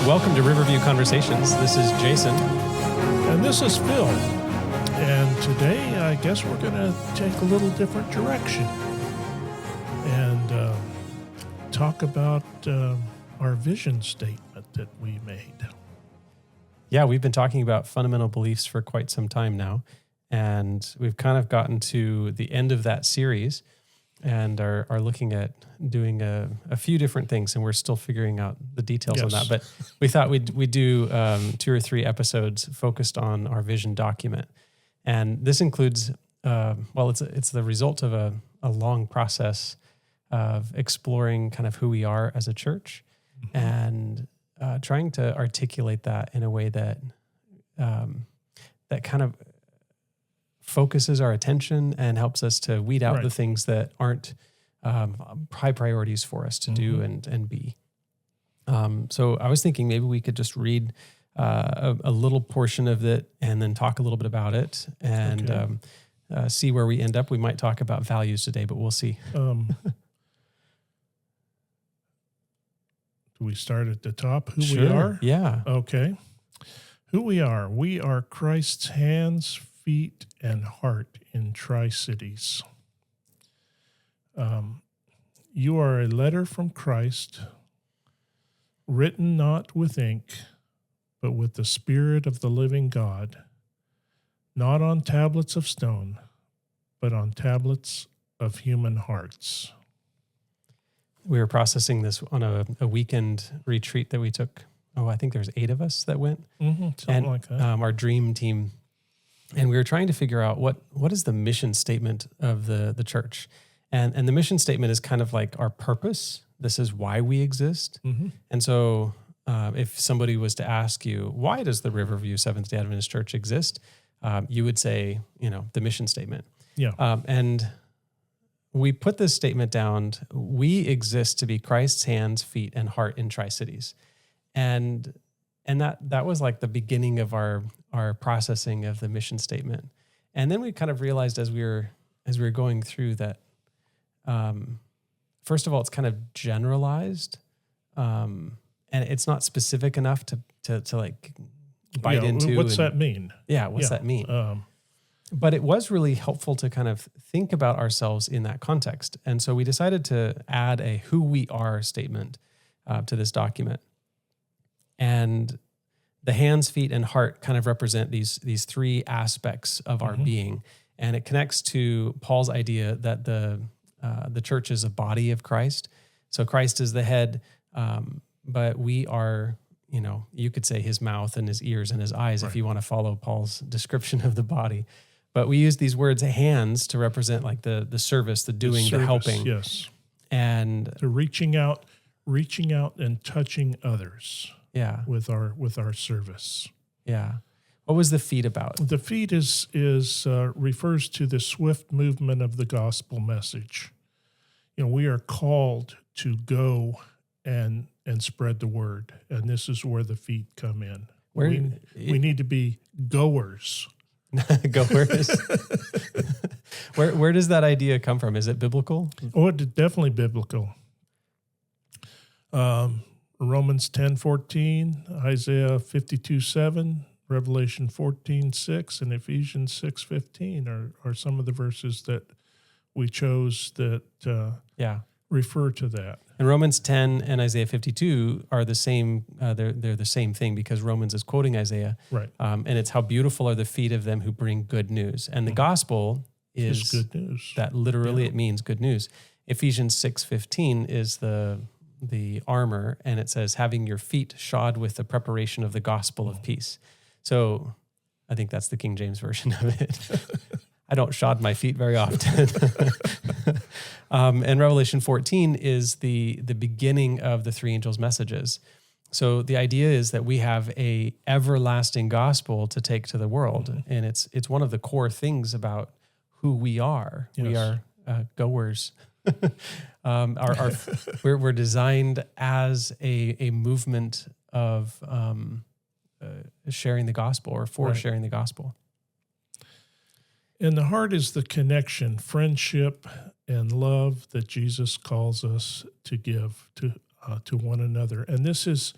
Welcome to Riverview Conversations. This is Jason. And this is Phil. And today, I guess we're going to take a little different direction and talk about our vision statement that we made. Yeah, we've been talking about fundamental beliefs for quite some time now. And we've kind of gotten to the end of that series and are looking at doing a few different things, and we're still figuring out the details on that. But we thought we'd do 2 or 3 episodes focused on our vision document. And this includes, it's the result of a long process of exploring kind of who we are as a church and trying to articulate that in a way that that kind of focuses our attention and helps us to weed out the things that aren't high priorities for us to do and be. So I was thinking maybe we could just read a little portion of it and then talk a little bit about it and see where we end up. We might talk about values today, but we'll see. Do we start at the top? Who we are? Yeah. Okay. Who we are. We are Christ's hands, feet, and heart in Tri-Cities. You are a letter from Christ, written not with ink, but with the Spirit of the living God, not on tablets of stone, but on tablets of human hearts. We were processing this on a weekend retreat that we took. I think there's 8 of us that went. Something like that. Our dream team. And we were trying to figure out what is the mission statement of the church. And the mission statement is kind of like our purpose. This is why we exist. And so if somebody was to ask you, why does the Riverview Seventh-day Adventist Church exist? You would say, the mission statement. Yeah. And we put this statement down. We exist to be Christ's hands, feet, and heart in Tri-Cities. And that was like the beginning of our processing of the mission statement. And then we kind of realized as we were going through that, first of all, it's kind of generalized, and it's not specific enough to like bite into. What's that mean? Yeah, what's that mean? But it was really helpful to kind of think about ourselves in that context. And so we decided to add a who we are statement to this document. And the hands, feet, and heart kind of represent these 3 aspects of our being. And it connects to Paul's idea that the church is a body of Christ. So Christ is the head, but we are, you could say his mouth and his ears and his eyes if you want to follow Paul's description of the body. But we use these words, hands, to represent like the service, the doing, the helping. Yes. And the reaching out and touching others. Yeah. With our service. Yeah. What was the feet about? The feet is refers to the swift movement of the gospel message. We are called to go and spread the word, and this is where the feet come in. We need to be goers. Goers. Where does that idea come from? Is it biblical? Oh, it's definitely biblical. Romans 10:14, Isaiah 52:7, Revelation 14:6, and Ephesians 6:15 are some of the verses that we chose that refer to that. And Romans 10 and Isaiah 52 are the same. They're the same thing because Romans is quoting Isaiah, right? And it's how beautiful are the feet of them who bring good news. And the gospel is good news. That literally it means good news. Ephesians 6:15 is the armor, and it says, having your feet shod with the preparation of the gospel of peace. So I think that's the King James version of it. I don't shod my feet very often. And Revelation 14 is the beginning of the 3 angels' messages. So the idea is that we have a everlasting gospel to take to the world. And it's one of the core things about who we are. Yes. We are goers. We're designed as a movement of sharing the gospel or for sharing the gospel. And the heart is the connection, friendship, and love that Jesus calls us to give to one another. And this is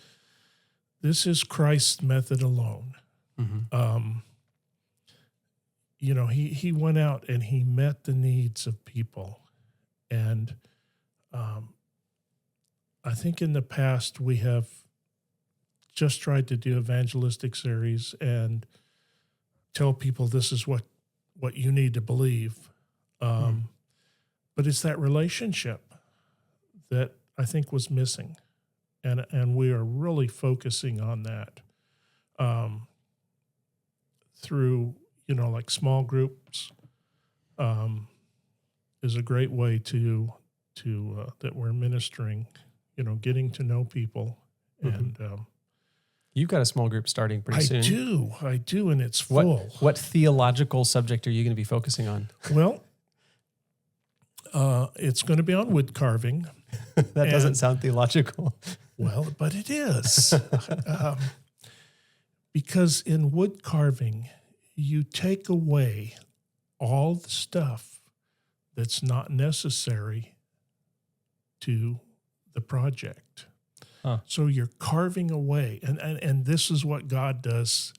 this is Christ's method alone. Mm-hmm. He went out and he met the needs of people. And I think in the past we have just tried to do evangelistic series and tell people this is what you need to believe. But it's that relationship that I think was missing. And we are really focusing on that through, like small groups is a great way to that we're ministering, getting to know people. And You've got a small group starting pretty soon. I do, and it's full. What theological subject are you going to be focusing on? Well, it's going to be on wood carving. That doesn't sound theological. Well, but it is. Because in wood carving, you take away all the stuff that's not necessary to the project. Huh. So you're carving away. And this is what God does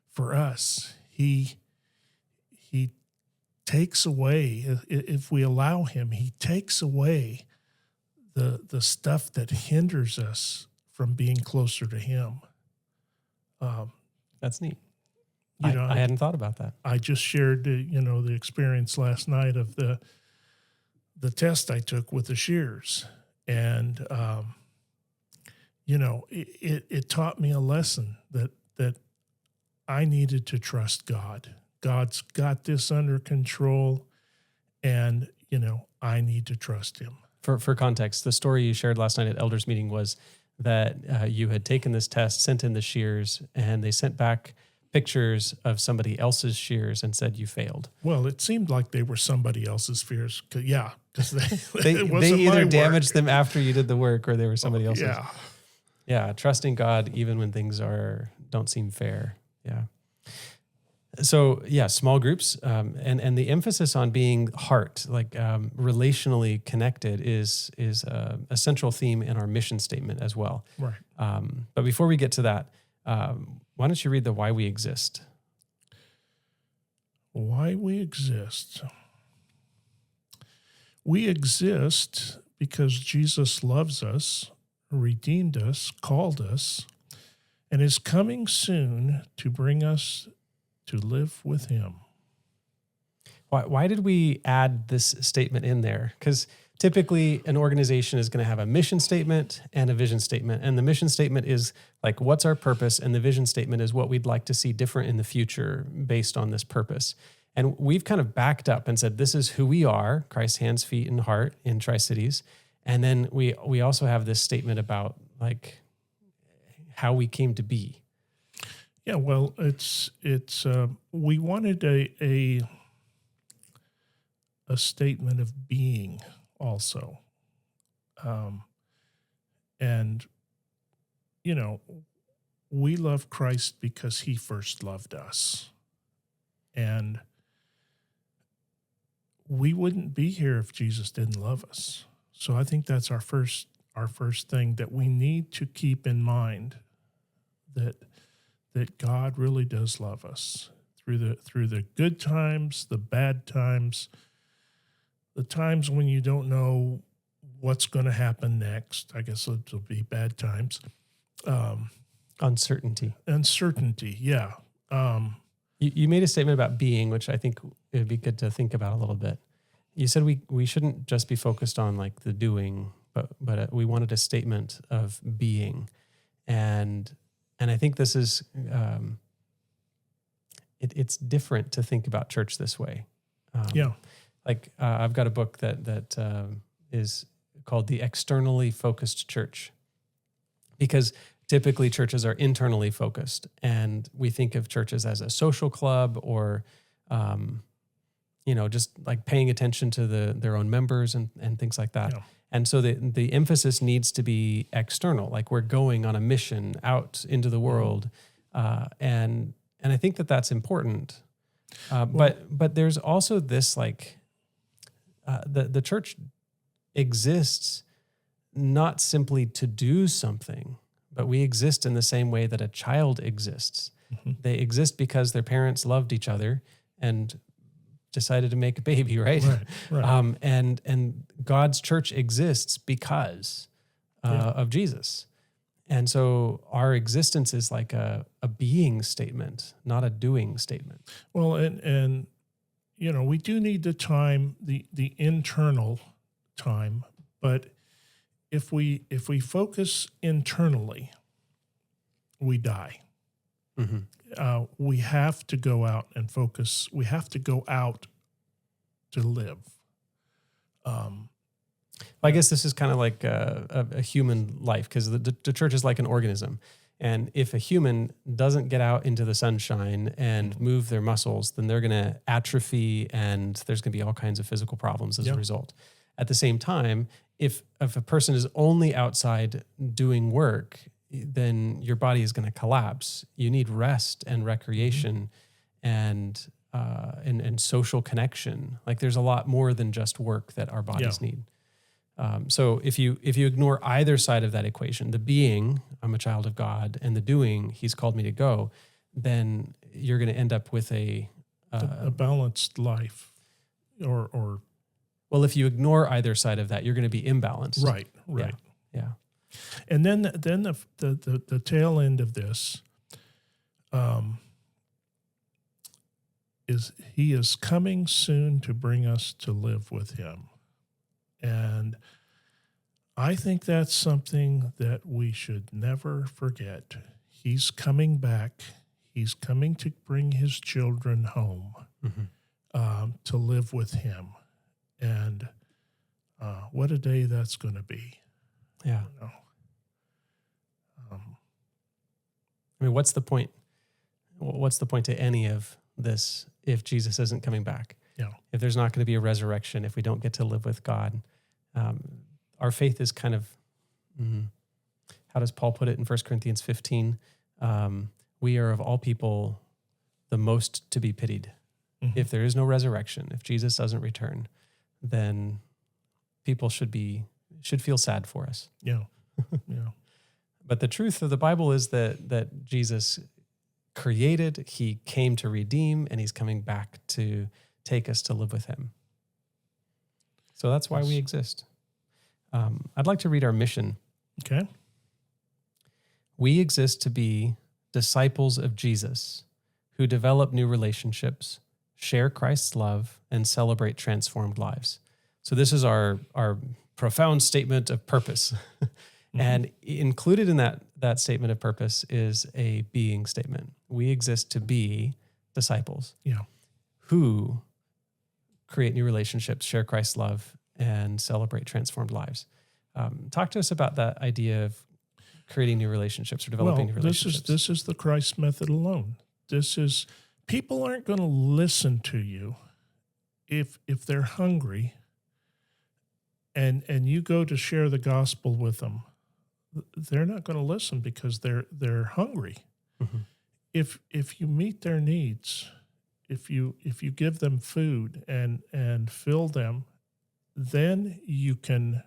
for us. He takes away, if we allow him, he takes away the stuff that hinders us from being closer to him. That's neat. I hadn't thought about that. I just shared, the experience last night of the test I took with the shears. And, it taught me a lesson that I needed to trust God. God's got this under control, and, I need to trust him. For context, the story you shared last night at elders meeting was that you had taken this test, sent in the shears, and they sent back pictures of somebody else's shears and said you failed. Well, it seemed like they were somebody else's shears. Because they either damaged them after you did the work, or they were somebody else's. Yeah. Trusting God even when things don't seem fair. Yeah. So small groups, and the emphasis on being heart, like relationally connected, is a central theme in our mission statement as well. Right. But before we get to that, why don't you read the why we exist? Why we exist. We exist because Jesus loves us, redeemed us, called us, and is coming soon to bring us to live with him. Why did we add this statement in there? Because typically an organization is going to have a mission statement and a vision statement. And the mission statement is like, what's our purpose? And the vision statement is what we'd like to see different in the future based on this purpose. And we've kind of backed up and said, this is who we are, Christ's hands, feet, and heart in Tri-Cities. And then we also have this statement about like how we came to be. Yeah, well, it's we wanted a statement of being also, and we love Christ because he first loved us, and we wouldn't be here if Jesus didn't love us. So I think that's our first thing that we need to keep in mind, that God really does love us through the good times, the bad times, the times when you don't know what's going to happen next. I guess it'll be bad times. Uncertainty, yeah. You made a statement about being, which I think it would be good to think about a little bit. You said we shouldn't just be focused on like the doing, but we wanted a statement of being, and I think this is it's different to think about church this way. Like I've got a book that is called The Externally Focused Church, because typically churches are internally focused, and we think of churches as a social club or just like paying attention to their own members and things like that. Yeah. And so the emphasis needs to be external, like we're going on a mission out into the world, and I think that's important. But there's also this like the church exists not simply to do something, but we exist in the same way that a child exists. They exist because their parents loved each other and decided to make a baby, right? Right. And God's church exists because of Jesus. And so our existence is like a being statement, not a doing statement. Well, and we do need the time, the internal time, but if we focus internally, we die. We have to go out and focus. We have to go out to live. I guess this is kind of like a human life, because the church is like an organism. And if a human doesn't get out into the sunshine and move their muscles, then they're going to atrophy, and there's going to be all kinds of physical problems as a result. At the same time, if a person is only outside doing work, then your body is going to collapse. You need rest and recreation and social connection. Like, there's a lot more than just work that our bodies need. So if you ignore either side of that equation, the being, I'm a child of God, and the doing, He's called me to go, then you're going to end up with a balanced life, or well, if you ignore either side of that, you're going to be imbalanced. Right. Yeah. And then the tail end of this is He is coming soon to bring us to live with Him. And I think that's something that we should never forget. He's coming back. He's coming to bring His children home to live with Him. And what a day that's going to be. Yeah. I mean, what's the point? What's the point to any of this if Jesus isn't coming back? Yeah. If there's not going to be a resurrection, if we don't get to live with God, our faith is kind of, how does Paul put it in 1 Corinthians 15? We are of all people the most to be pitied. If there is no resurrection, if Jesus doesn't return, then people should feel sad for us. Yeah. But the truth of the Bible is that Jesus created, He came to redeem, and He's coming back to take us to live with Him. So that's why we exist. I'd like to read our mission. Okay. We exist to be disciples of Jesus who develop new relationships, share Christ's love, and celebrate transformed lives. So this is our profound statement of purpose. And included in that statement of purpose is a being statement. We exist to be disciples who create new relationships, share Christ's love, and celebrate transformed lives. Talk to us about that idea of creating new relationships or developing new relationships. This is the Christ method alone. People aren't going to listen to you if they're hungry and you go to share the gospel with them. They're not going to listen because they're hungry. If you meet their needs, if you give them food and fill them, then you can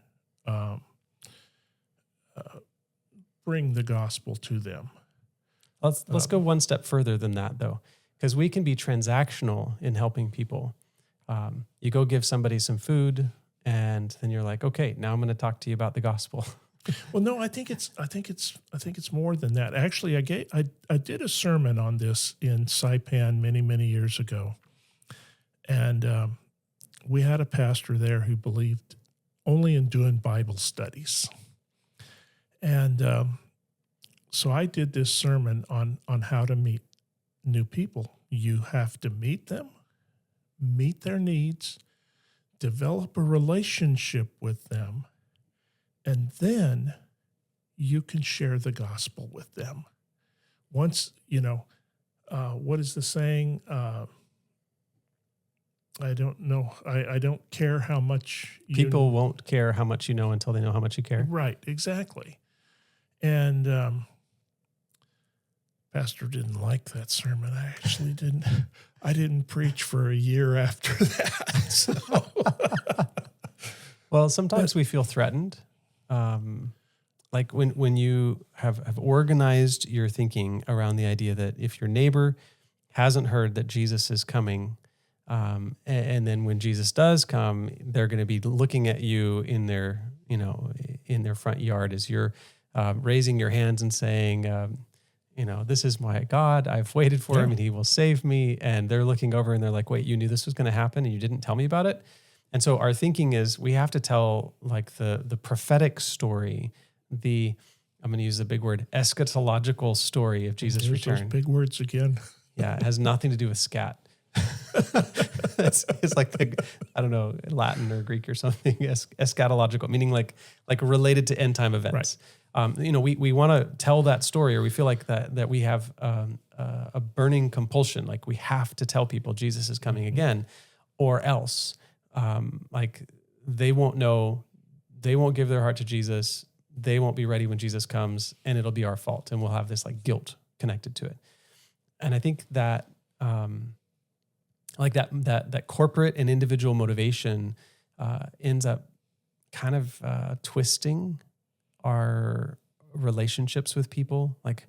bring the gospel to them. Let's go one step further than that, though, because we can be transactional in helping people. You go give somebody some food, and then you're like, okay, now I'm going to talk to you about the gospel. Well, no, I think it's more than that. Actually, I did a sermon on this in Saipan many years ago, and we had a pastor there who believed only in doing Bible studies, and so I did this sermon on how to meet new people. You have to meet them, meet their needs, develop a relationship with them, and then you can share the gospel with them. Once, what is the saying? I don't know. I don't care how much People won't care how much you know until they know how much you care. Right, exactly. And Pastor didn't like that sermon. I actually didn't. I didn't preach for a year after that. So. Well, sometimes we feel threatened. Like when you have organized your thinking around the idea that if your neighbor hasn't heard that Jesus is coming, and then when Jesus does come, they're going to be looking at you in their, in their front yard as you're raising your hands and saying, this is my God. I've waited for him and he will save me. And they're looking over and they're like, wait, you knew this was going to happen and you didn't tell me about it? And so our thinking is we have to tell like the prophetic story, I'm going to use the big word, eschatological story of Jesus' return. Those big words again. Yeah, it has nothing to do with scat. it's like I don't know, Latin or Greek or something. Eschatological, meaning like related to end time events. Right. We want to tell that story, or we feel like that we have a burning compulsion, like we have to tell people Jesus is coming again, or else like they won't know, they won't give their heart to Jesus, they won't be ready when Jesus comes, and it'll be our fault, and we'll have this like guilt connected to it. And I think that that corporate and individual motivation ends up kind of twisting our relationships with people. Like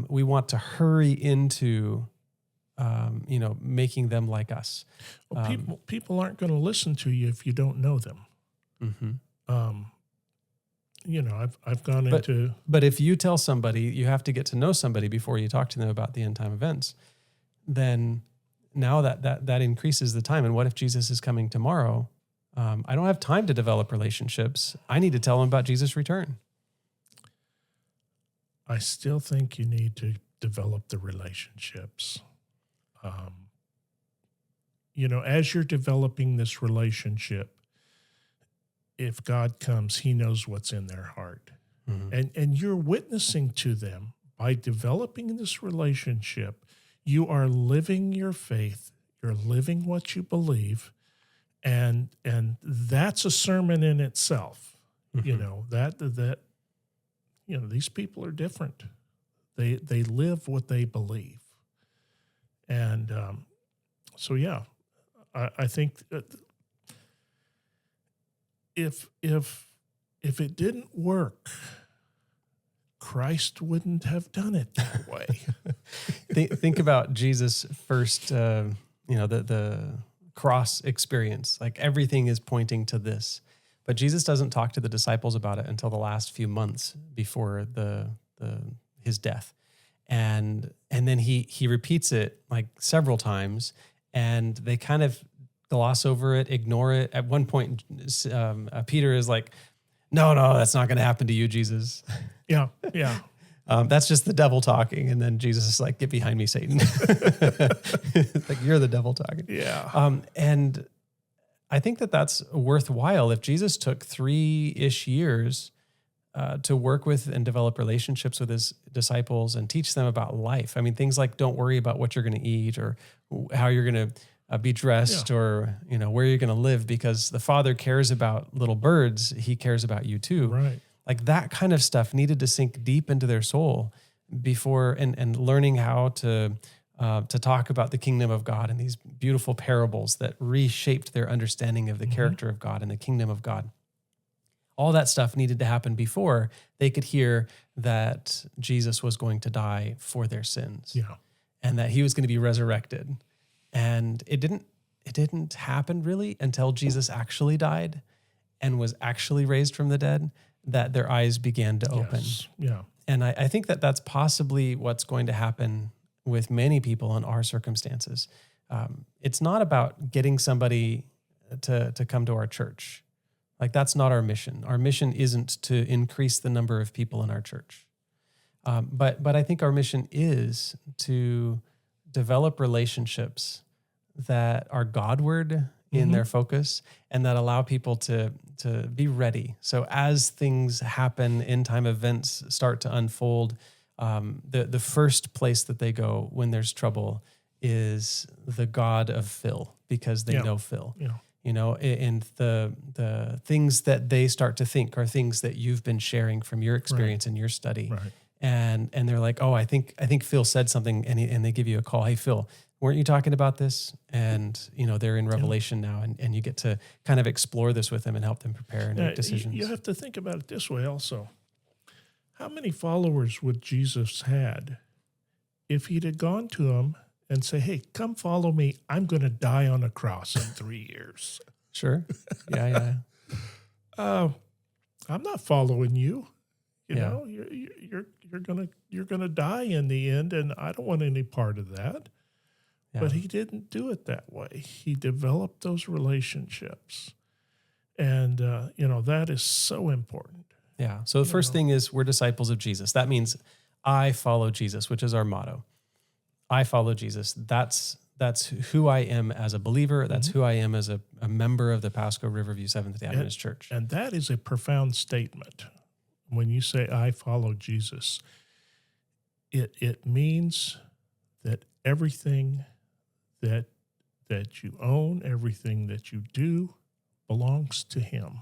we want to hurry into, making them like us. Well, people aren't going to listen to you if you don't know them. Mm-hmm. I've gone into. But if you tell somebody, you have to get to know somebody before you talk to them about the end time events, then now that increases the time. And what if Jesus is coming tomorrow? I don't have time to develop relationships. I need to tell them about Jesus' return. I still think you need to develop the relationships. As you're developing this relationship, if God comes, he knows what's in their heart. Mm-hmm. And you're witnessing to them by developing this relationship. You are living your faith. You're living what you believe. And that's a sermon in itself. Mm-hmm. These people are different. They live what they believe. And I think that if it didn't work, Christ wouldn't have done it that way. Think about Jesus' first, the cross experience. Like everything is pointing to this, but Jesus doesn't talk to the disciples about it until the last few months before his death, and then he repeats it like several times, and they kind of gloss over it, ignore it. At one point, Peter is like, no, that's not going to happen to you, Jesus. Yeah. That's just the devil talking. And then Jesus is like, get behind me, Satan. It's like, you're the devil talking. Yeah. And I think that's worthwhile. If Jesus took 3-ish years to work with and develop relationships with his disciples and teach them about life. I mean, things like don't worry about what you're going to eat or how you're going to be dressed or, where you're going to live, because the Father cares about little birds. He cares about you too. Right. Like that kind of stuff needed to sink deep into their soul before, and learning how to talk about the kingdom of God and these beautiful parables that reshaped their understanding of the character of God and the kingdom of God. All that stuff needed to happen before they could hear that Jesus was going to die for their sins and that he was going to be resurrected. And it didn't happen really until Jesus actually died and was actually raised from the dead, that their eyes began to open. Yes. Yeah. And I think that that's possibly what's going to happen with many people in our circumstances. It's not about getting somebody to come to our church. Like that's not our mission. Our mission isn't to increase the number of people in our church. But I think our mission is to develop relationships that are Godward in their focus and that allow people to be ready. So as things happen, end time events start to unfold, the first place that they go when there's trouble is the God of Phil, because they know Phil. Yeah. And the things that they start to think are things that you've been sharing from your experience and your study. Right. And they're like, oh, I think Phil said something, and they give you a call. Hey, Phil, weren't you talking about this? And, they're in Revelation now, and you get to kind of explore this with them and help them prepare and make decisions. You have to think about it this way also. How many followers would Jesus had if he'd have gone to them and say, hey, come follow me. I'm going to die on a cross in 3 years. Sure. Yeah. I'm not following you. You Yeah. know, you're gonna die in the end, and I don't want any part of that. Yeah. But he didn't do it that way. He developed those relationships, and that is so important. Yeah. So the first thing is we're disciples of Jesus. That means I follow Jesus, which is our motto. I follow Jesus. That's who I am as a believer. That's who I am as a member of the Pasco Riverview Seventh-day Adventist Church. And that is a profound statement. When you say I follow Jesus, it means that everything that you own, everything that you do, belongs to him.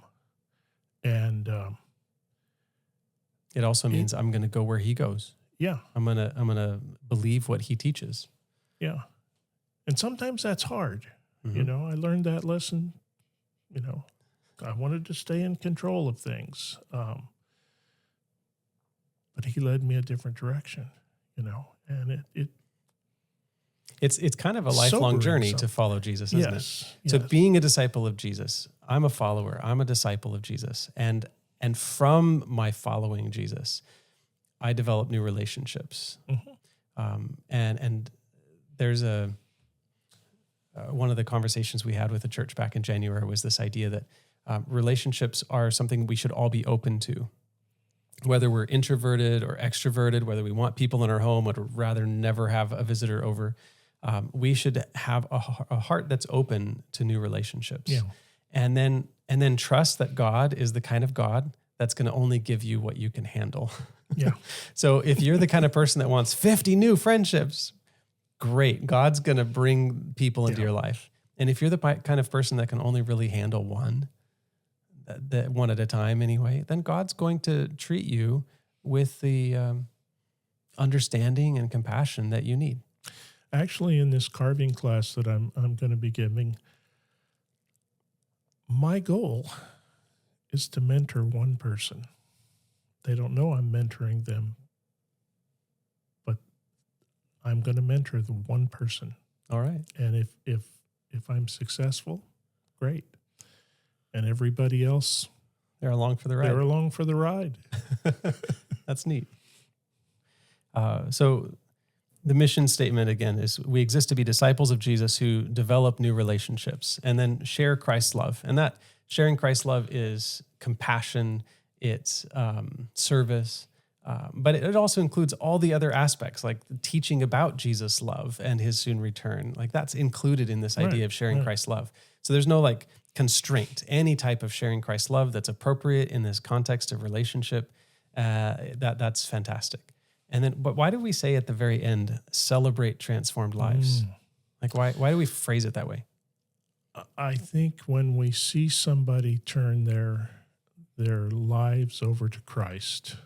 And it also means I'm going to go where he goes. Yeah. I'm gonna believe what he teaches. Yeah. And sometimes that's hard. Mm-hmm. I learned that lesson. I wanted to stay in control of things. But he led me a different direction, and it's kind of a lifelong journey to follow Jesus, isn't it? So being a disciple of Jesus, I'm a follower, I'm a disciple of Jesus. And from my following Jesus, I develop new relationships. Mm-hmm. And there's one of the conversations we had with the church back in January was this idea that relationships are something we should all be open to. Whether we're introverted or extroverted, whether we want people in our home, would rather never have a visitor over, we should have a heart that's open to new relationships. Yeah. And then trust that God is the kind of God that's going to only give you what you can handle. Yeah. So if you're the kind of person that wants 50 new friendships, great. God's going to bring people into your life. And if you're the kind of person that can only really handle one at a time anyway, then God's going to treat you with the understanding and compassion that you need. Actually, in this carving class that I'm going to be giving, my goal is to mentor one person. They don't know I'm mentoring them, but I'm going to mentor the one person. All right. And if I'm successful, great. And everybody else, they're along for the ride. They're along for the ride. That's neat. So the mission statement, again, is we exist to be disciples of Jesus who develop new relationships and then share Christ's love. And that sharing Christ's love is compassion, it's service, but it also includes all the other aspects, like teaching about Jesus' love and his soon return. Like that's included in this idea of sharing Christ's love. So there's no constraint. Any type of sharing Christ's love that's appropriate in this context of relationship, that's fantastic. And then, but why do we say at the very end, celebrate transformed lives? Why do we phrase it that way? I think when we see somebody turn their lives over to Christ,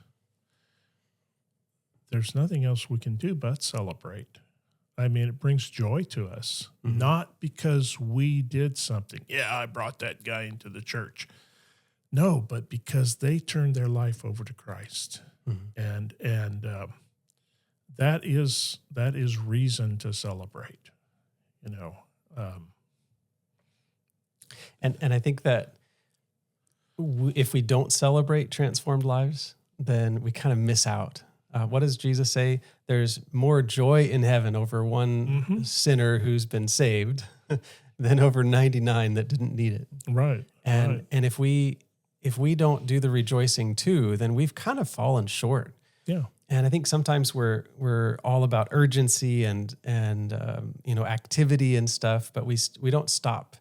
there's nothing else we can do but celebrate. I mean, it brings joy to us, not because we did something. Yeah, I brought that guy into the church. No, but because they turned their life over to Christ. And that is reason to celebrate, And I think that if we don't celebrate transformed lives, then we kind of miss out. What does Jesus say? There's more joy in heaven over one sinner who's been saved than over 99 that didn't need it. Right. And if we don't do the rejoicing too, then we've kind of fallen short. Yeah. And I think sometimes we're all about urgency and activity and stuff, but we don't stop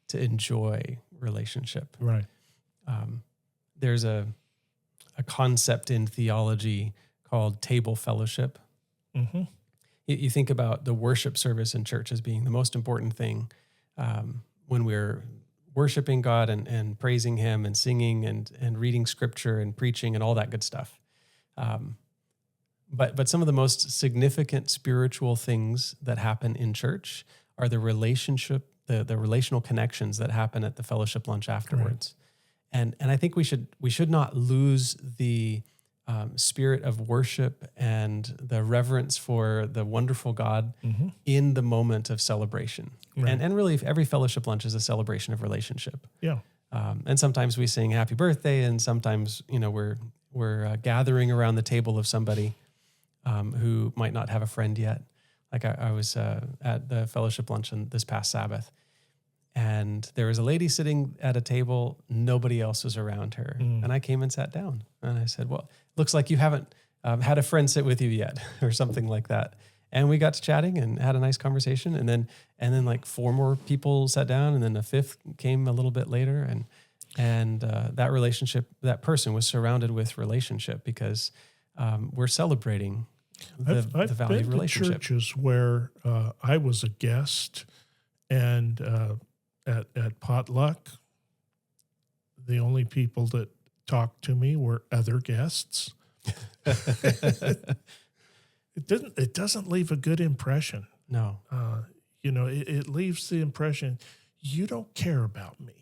to enjoy relationship. Right. There's a concept in theology called table fellowship. You think about the worship service in church as being the most important thing when we're worshiping God and praising him and singing and reading scripture and preaching and all that good stuff. But some of the most significant spiritual things that happen in church are the relational connections that happen at the fellowship lunch afterwards. Right. And I think we should not lose the spirit of worship and the reverence for the wonderful God in the moment of celebration. Right. And really, every fellowship lunch is a celebration of relationship. Yeah. And sometimes we sing happy birthday, and sometimes, we're gathering around the table of somebody who might not have a friend yet. Like I was at the fellowship luncheon this past Sabbath, and there was a lady sitting at a table. Nobody else was around her. And I came and sat down, and I said, well, looks like you haven't had a friend sit with you yet, or something like that. And we got to chatting and had a nice conversation. And then like 4 more people sat down, and then a 5th came a little bit later. And that relationship, that person was surrounded with relationship, because we're celebrating the value of I've been relationship. to churches where I was a guest, and at potluck, the only people that talked to me were other guests. It doesn't leave a good impression. No. It leaves the impression you don't care about me.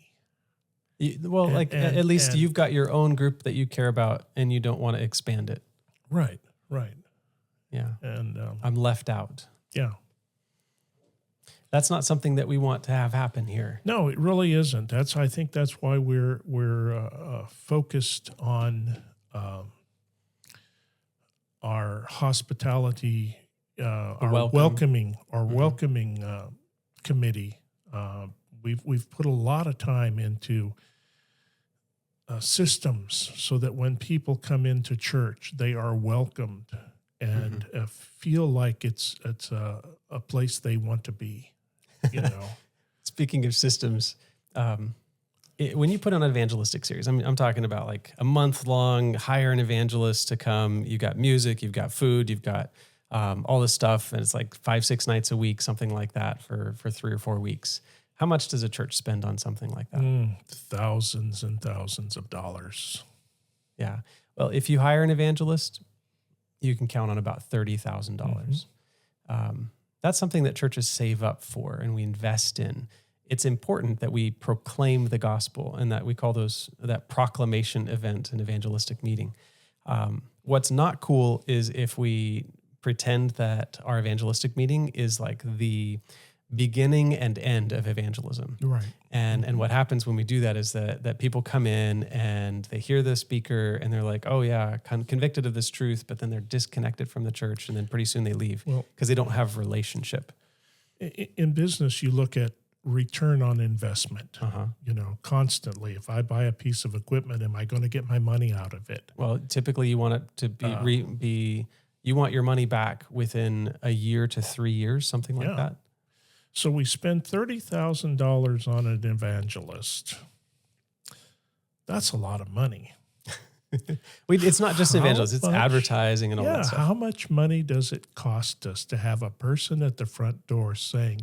At least you've got your own group that you care about, and you don't want to expand it. Right. Yeah. And I'm left out. yeah. That's not something that we want to have happen here. No, it really isn't. I think that's why we're focused on our hospitality, our welcoming committee. We've put a lot of time into systems so that when people come into church, they are welcomed and feel like it's a place they want to be. Speaking of systems, when you put on an evangelistic series, I'm talking about like a month long, hire an evangelist to come. You've got music, you've got food, you've got all this stuff, and it's like 5-6 nights a week, something like that for 3 or 4 weeks. How much does a church spend on something like that? Thousands and thousands of dollars. Yeah. Well, if you hire an evangelist, you can count on about $30,000. That's something that churches save up for and we invest in. It's important that we proclaim the gospel, and that we call that proclamation event an evangelistic meeting. What's not cool is if we pretend that our evangelistic meeting is like the beginning and end of evangelism. Right. And what happens when we do that is that people come in and they hear the speaker and they're like, oh yeah, convicted of this truth, but then they're disconnected from the church, and then pretty soon they leave because they don't have relationship. In business, you look at return on investment, constantly. If I buy a piece of equipment, am I going to get my money out of it? Well, typically you want it to you want your money back within a year to 3 years, something like that. So we spend $30,000 on an evangelist. That's a lot of money. It's not just evangelists, it's advertising and all that stuff. How much money does it cost us to have a person at the front door saying,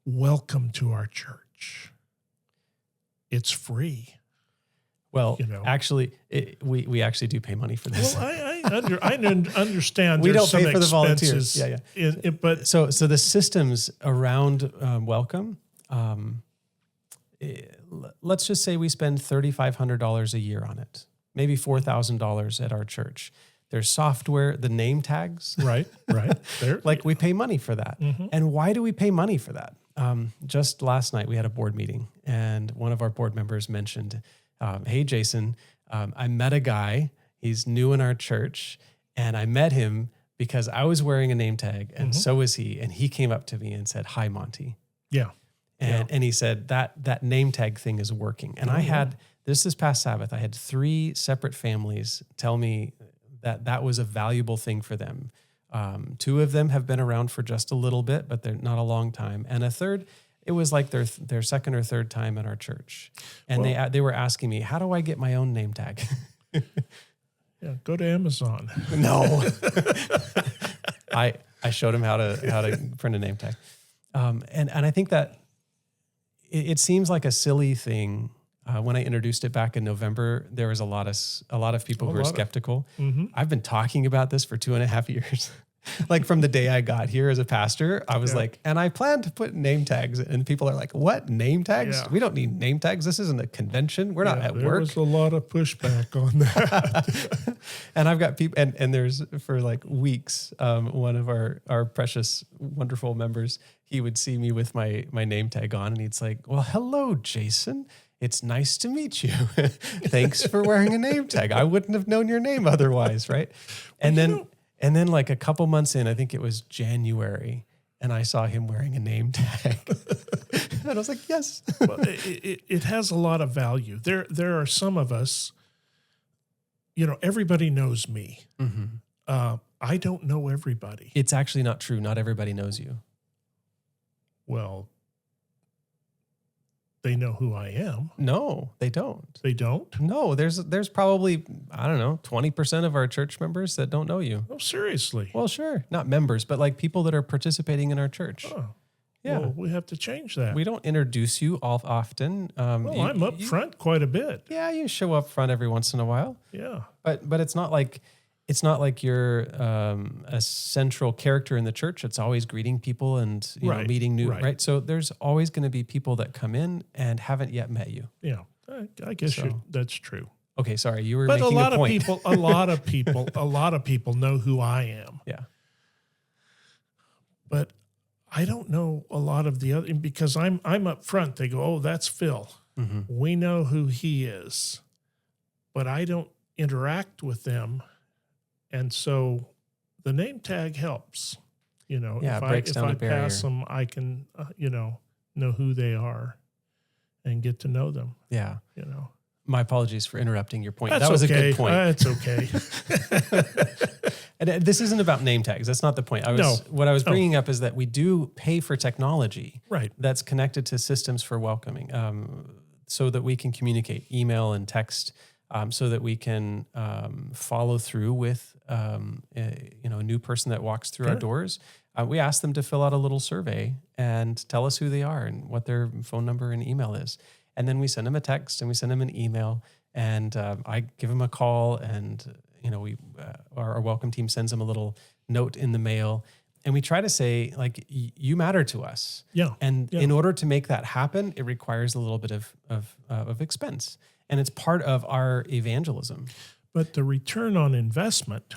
welcome to our church? It's free. Well, actually, we actually do pay money for this. Well, I understand. We don't pay for the volunteers. Yeah. But so the systems around welcome, let's just say we spend $3,500 a year on it, maybe $4,000 at our church. There's software, the name tags. Right. Like we pay money for that. And why do we pay money for that? Just last night we had a board meeting, and one of our board members mentioned, hey, Jason, I met a guy. He's new in our church, and I met him because I was wearing a name tag, and so was he. And he came up to me and said, hi, Monty. Yeah. And he said, that name tag thing is working. And I had this past Sabbath, I had 3 separate families tell me that was a valuable thing for them. 2 of them have been around for just a little bit, but they're not a long time. And a third, it was like their second or third time at our church. And they were asking me, how do I get my own name tag? Yeah, go to Amazon. No. I showed him how to print a name tag. And I think that it seems like a silly thing. When I introduced it back in November, there was a lot of people who were skeptical. I've been talking about this for 2.5 years. Like from the day I got here as a pastor, I was Yeah. like, and I plan to put name tags. And people are like, what, name tags? Yeah. We don't need name tags. This isn't a convention. We're not Yeah, at there work. was a lot of pushback on that. And I've got people, and there's for like weeks, one of our precious, wonderful members, he would see me with my name tag on, and he's like, well, hello, Jason. It's nice to meet you. Thanks for wearing a name tag. I wouldn't have known your name otherwise, right? And then like a couple months in, I think it was January, and I saw him wearing a name tag. And I was like, yes. Well, it has a lot of value. There are some of us, everybody knows me. Mm-hmm. I don't know everybody. It's actually not true. Not everybody knows you. Well, they know who I am. No, they don't. They don't? No, there's probably, I don't know, 20% of our church members that don't know you. Oh, seriously? Well, sure. Not members, but like people that are participating in our church. Oh, Yeah. Well, we have to change that. We don't introduce you all often. Well, I'm up front quite a bit. Yeah, you show up front every once in a while. Yeah. But it's not like you're a central character in the church. It's always greeting people and meeting new, right? So there's always going to be people that come in and haven't yet met you. Yeah. I guess that's true. Okay, sorry, you were But making a point. a lot of people know who I am. Yeah. But I don't know a lot of the other, because I'm up front. They go, oh, that's Phil. Mm-hmm. We know who he is, but I don't interact with them. And so the name tag helps, Yeah, if it breaks down I the barrier. pass them, I can, know who they are and get to know them, Yeah. My apologies for interrupting your point. That's That was okay. a good point. It's okay. And this isn't about name tags. That's not the point. What I was bringing up is that we do pay for technology Right. that's connected to systems for welcoming, so that we can communicate, email and text, so that we can follow through with a new person that walks through our doors. We ask them to fill out a little survey and tell us who they are and what their phone number and email is. And then we send them a text and we send them an email, and I give them a call, and our welcome team sends them a little note in the mail, and we try to say, like, you matter to us. Yeah. And in order to make that happen, it requires a little bit of expense, and it's part of our evangelism. But the return on investment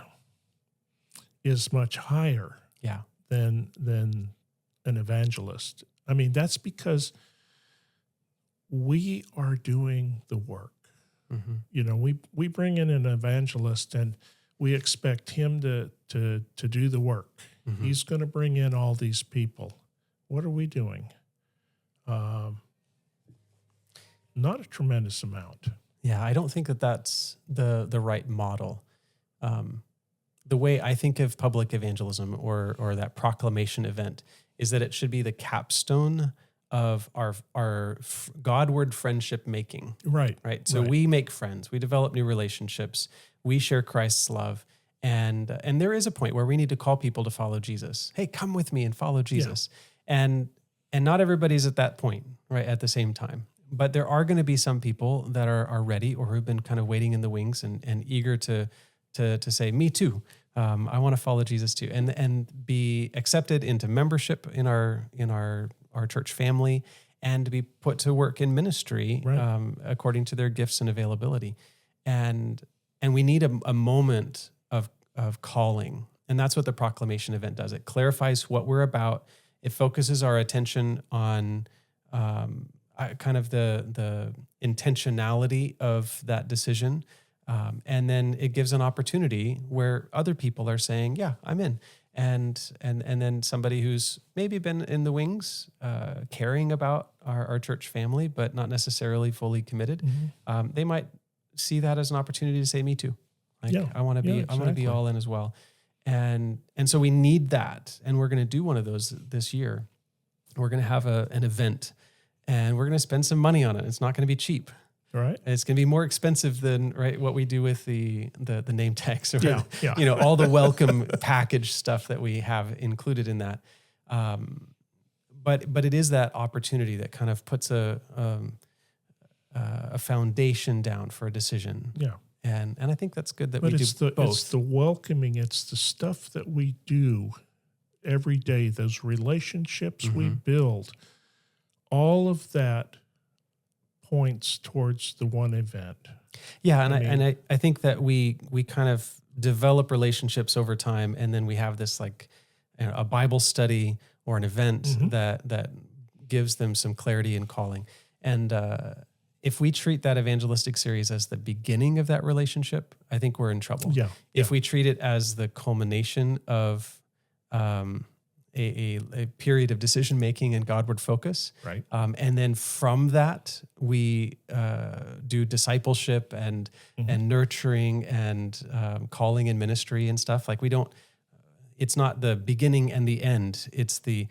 is much higher. Yeah. than an evangelist. I mean, that's because we are doing the work. Mm-hmm. We bring in an evangelist and we expect him to do the work. Mm-hmm. He's going to bring in all these people. What are we doing? Not a tremendous amount. Yeah, I don't think that that's the right model. The way I think of public evangelism or that proclamation event is that it should be the capstone of our Godward friendship making. Right. So we make friends, we develop new relationships, we share Christ's love, and there is a point where we need to call people to follow Jesus. Hey, come with me and follow Jesus. Yeah. And not everybody's at that point, right, at the same time. But there are going to be some people that are ready or who've been kind of waiting in the wings and eager to say, me too. I want to follow Jesus too, and be accepted into membership in our church family, and to be put to work in ministry, according to their gifts and availability. And we need a moment of calling, and that's what the proclamation event does. It clarifies what we're about. It focuses our attention on kind of the intentionality of that decision. And then it gives an opportunity where other people are saying, yeah, I'm in. And then somebody who's maybe been in the wings, caring about our church family, but not necessarily fully committed. Mm-hmm. They might see that as an opportunity to say, me too. I want to be, exactly. I want to be all in as well. And so we need that. And we're going to do one of those this year. We're going to have an event, and we're going to spend some money on it. It's not going to be cheap. Right. It's going to be more expensive than what we do with the name tags, or Yeah. all the welcome package stuff that we have included in that. But it is that opportunity that kind of puts a foundation down for a decision. Yeah. And I think that's good that But we it's do both. it's the welcoming, it's the stuff that we do every day, those relationships we build, all of that points towards the one event. Yeah, and I think that we kind of develop relationships over time, and then we have this like a Bible study or an event that gives them some clarity and calling. And if we treat that evangelistic series as the beginning of that relationship, I think we're in trouble. Yeah. If we treat it as the culmination of a period of decision making and Godward focus, Right. And then from that we do discipleship and nurturing and calling and ministry and stuff. Like we don't. It's not the beginning and the end. It's the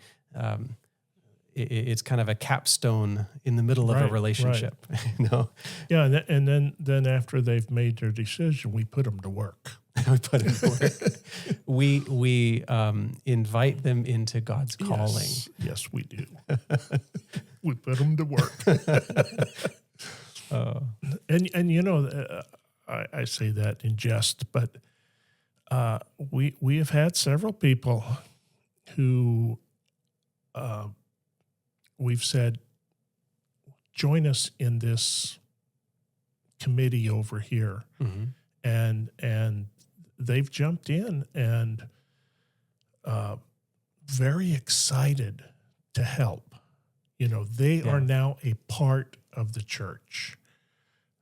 it's kind of a capstone in the middle of a relationship. You know. Yeah, and then after they've made their decision, we put them to work. We put it to work. We invite them into God's calling. Yes, we do. We put them to work. And you know, I say that in jest, but we have had several people who we've said, join us in this committee over here, and they've jumped in and very excited to help. You know, they are now a part of the church.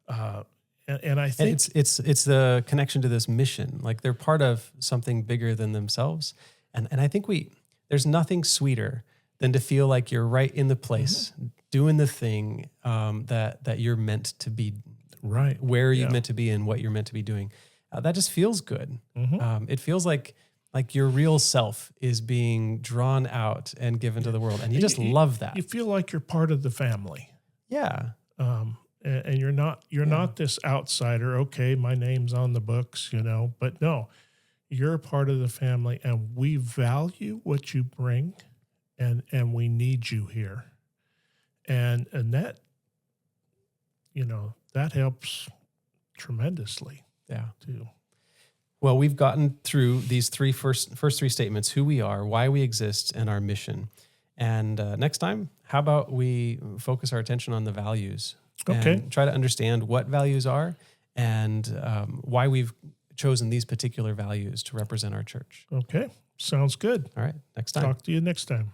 And I think it's the connection to this mission. Like they're part of something bigger than themselves. And I think there's nothing sweeter than to feel like you're right in the place, doing the thing that you're meant to be, right where you're meant to be and what you're meant to be doing. That just feels good. It feels like your real self is being drawn out and given to the world, and you just love that. You feel like you're part of the family. Yeah. And you're not this outsider. Okay, my name's on the books, you know, but no, you're a part of the family, and we value what you bring, and we need you here, and that, you know, that helps tremendously. Yeah. Too. Well, we've gotten through these first three statements: who we are, why we exist, and our mission. And next time, how about we focus our attention on the values? Okay. And try to understand what values are and why we've chosen these particular values to represent our church. Okay. Sounds good. All right. Next time. Talk to you next time.